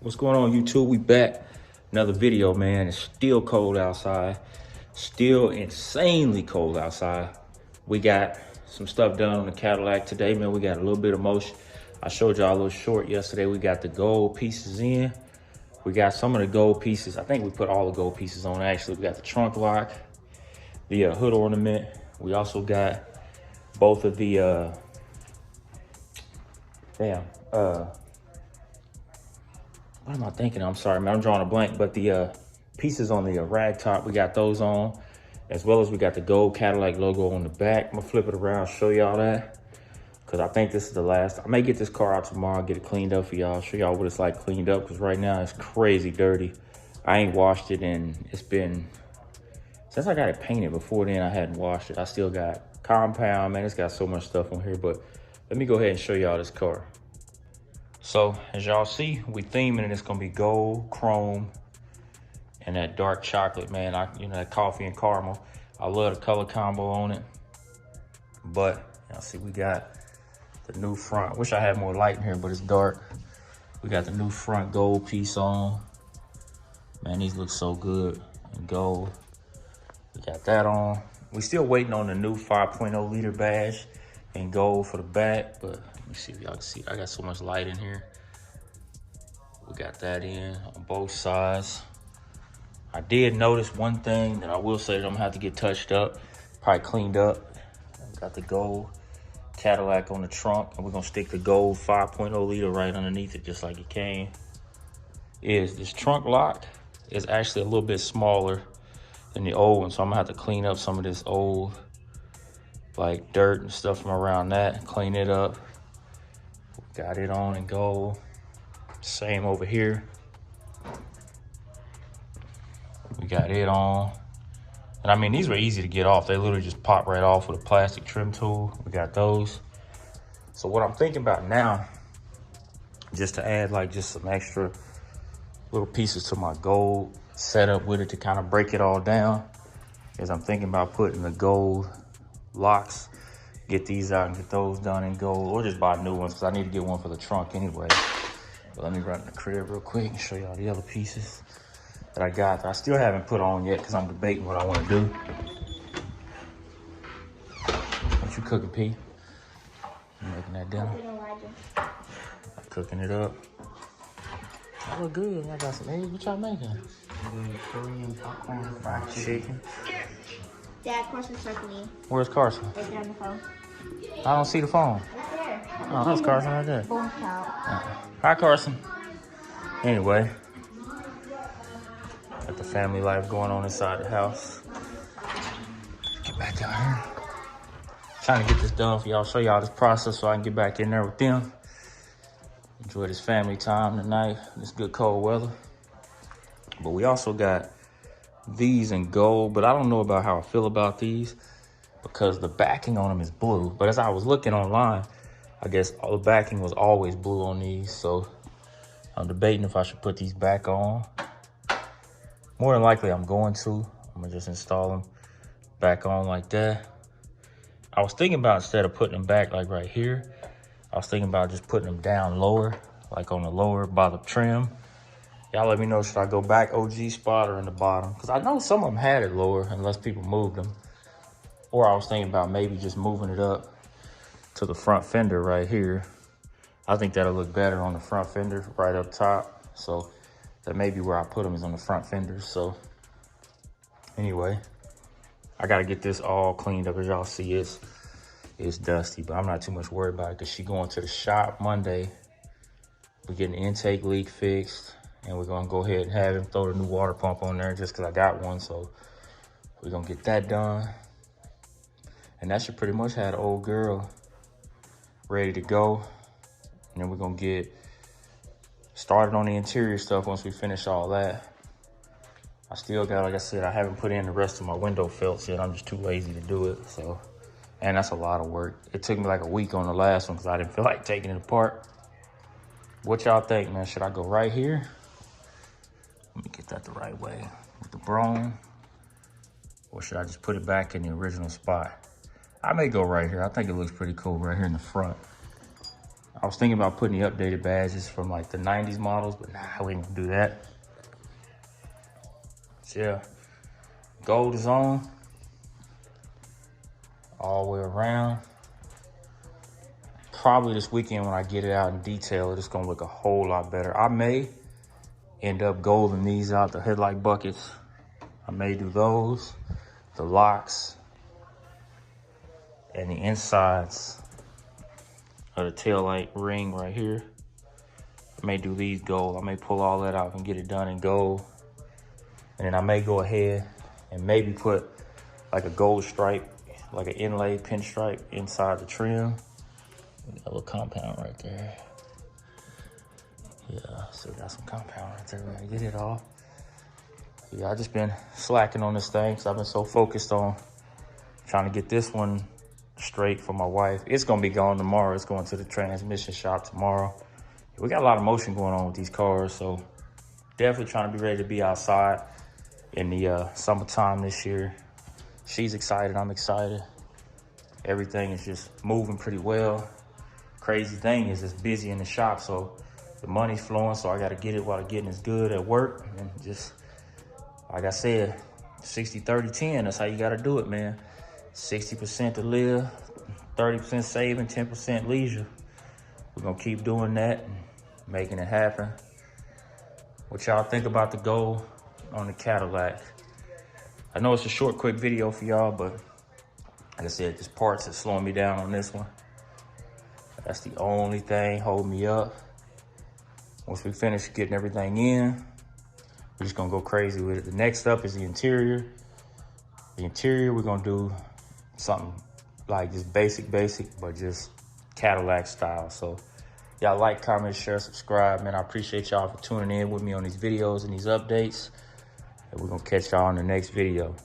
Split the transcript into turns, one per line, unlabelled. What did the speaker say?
What's going on, YouTube? We back. Another video, man. It's still cold outside. Still insanely cold outside. We got some stuff done on the Cadillac today, man. We got a little bit of motion. I showed y'all a little short yesterday. We got the gold pieces in. We got some of the gold pieces. I think we put all the gold pieces on, actually. We got the trunk lock, the hood ornament. We also got both of the, what am I thinking? I'm sorry, man. I'm drawing a blank. But the pieces on the rag top, we got those on, as well as we got the gold Cadillac logo on the back. I'm gonna flip it around, show y'all that, because I think this is the last. I may get this car out tomorrow, get it cleaned up for y'all, show y'all what it's like cleaned up, because right now it's crazy dirty. I ain't washed it, and it's been, since I got it painted. Before then, I hadn't washed it. I still got compound, man. It's got so much stuff on here, but let me go ahead and show y'all this car. So as y'all see, we theming it. It's gonna be gold, chrome, and that dark chocolate, man. That coffee and caramel. I love the color combo on it. But y'all see, we got the new front. Wish I had more light in here, but it's dark. We got the new front gold piece on. Man, these look so good in gold. We got that on. We still waiting on the new 5.0 liter badge in gold for the back, but let me see if y'all can see. I got so much light in here. We got that in on both sides. I did notice one thing that I will say that I'm gonna have to get touched up, probably cleaned up. Got the gold Cadillac on the trunk, and we're gonna stick the gold 5.0 liter right underneath it, just like it came. This trunk lock is actually a little bit smaller than the old one, so I'm gonna have to clean up some of this old, like dirt and stuff from around that, clean it up. Got it on in gold. Same over here. We got it on. And I mean, these were easy to get off. They literally just pop right off with a plastic trim tool. We got those. So what I'm thinking about now, just to add like just some extra little pieces to my gold setup with it to kind of break it all down, is I'm thinking about putting the gold locks, get these out and get those done in gold, or just buy new ones, because I need to get one for the trunk anyway. But let me run in the crib real quick and show y'all the other pieces that I got that I still haven't put on yet, because I'm debating what I want to do. What you cooking, P? You making that dinner? Cooking it up. That look good. I got some eggs. What y'all making?
Korean popcorn.
Fried chicken.
Dad, Carson's talking to me.
Where's Carson?
Right there on the phone.
I don't see the phone.
Right there.
Oh, that's Carson right there.
Phone count.
Hi, Carson. Anyway, got the family life going on inside the house. Get back down here. Trying to get this done for y'all, show y'all this process so I can get back in there with them. Enjoy this family time tonight, this good cold weather. But we also got these in gold, but I don't know about how I feel about these, because the backing on them is blue. But as I was looking online, I guess all the backing was always blue on these. So I'm debating if I should put these back on. More than likely I'm going to. I'm gonna just install them back on like that. I was thinking about, instead of putting them back like right here, I was thinking about just putting them down lower, like on the lower by the trim. Y'all let me know, should I go back OG spot or in the bottom? Because I know some of them had it lower unless people moved them. Or I was thinking about maybe just moving it up to the front fender right here. I think that'll look better on the front fender right up top. So that may be where I put them, is on the front fenders. So anyway, I got to get this all cleaned up. As y'all see, it's dusty, but I'm not too much worried about it, because she going to the shop Monday. We're getting the intake leak fixed, and we're gonna go ahead and have him throw the new water pump on there, just because I got one. So we're gonna get that done, and that should pretty much have the old girl ready to go. And then we're gonna get started on the interior stuff once we finish all that. I still got, like I said, I haven't put in the rest of my window felts yet. I'm just too lazy to do it. So, and that's a lot of work. It took me like a week on the last one because I didn't feel like taking it apart. What y'all think, man? Should I go right here? Let me get that the right way with the Brougham. Or should I just put it back in the original spot? I may go right here. I think it looks pretty cool right here in the front. I was thinking about putting the updated badges from like the 90s models, but nah, we ain't gonna do that. So yeah, gold is on all the way around. Probably this weekend when I get it out in detail, it's gonna look a whole lot better. I may end up golding these out, the headlight buckets. I may do those, the locks, and the insides of the taillight ring right here. I may do these gold. I may pull all that out and get it done in gold. And then I may go ahead and maybe put like a gold stripe, like an inlay pinstripe inside the trim. That little compound right there. Yeah, so got some compound right there. We're gonna get it off. Yeah, I just been slacking on this thing because I've been so focused on trying to get this one straight for my wife. It's gonna be gone tomorrow. It's going to the transmission shop tomorrow. We got a lot of motion going on with these cars, so definitely trying to be ready to be outside in the summertime this year. She's excited, I'm excited. Everything is just moving pretty well. Crazy thing is it's busy in the shop, so the money's flowing, so I gotta get it while the getting is good at work. And just, like I said, 60, 30, 10, that's how you gotta do it, man. 60% to live, 30% saving, 10% leisure. We're gonna keep doing that and making it happen. What y'all think about the gold on the Cadillac? I know it's a short, quick video for y'all, but like I said, just parts that's slowing me down on this one. That's the only thing holding me up. Once we finish getting everything in, we're just gonna go crazy with it. The next up is the interior. The interior, we're gonna do something like just basic, but just Cadillac style. So y'all like, comment, share, subscribe, man. I appreciate y'all for tuning in with me on these videos and these updates. And we're gonna catch y'all in the next video.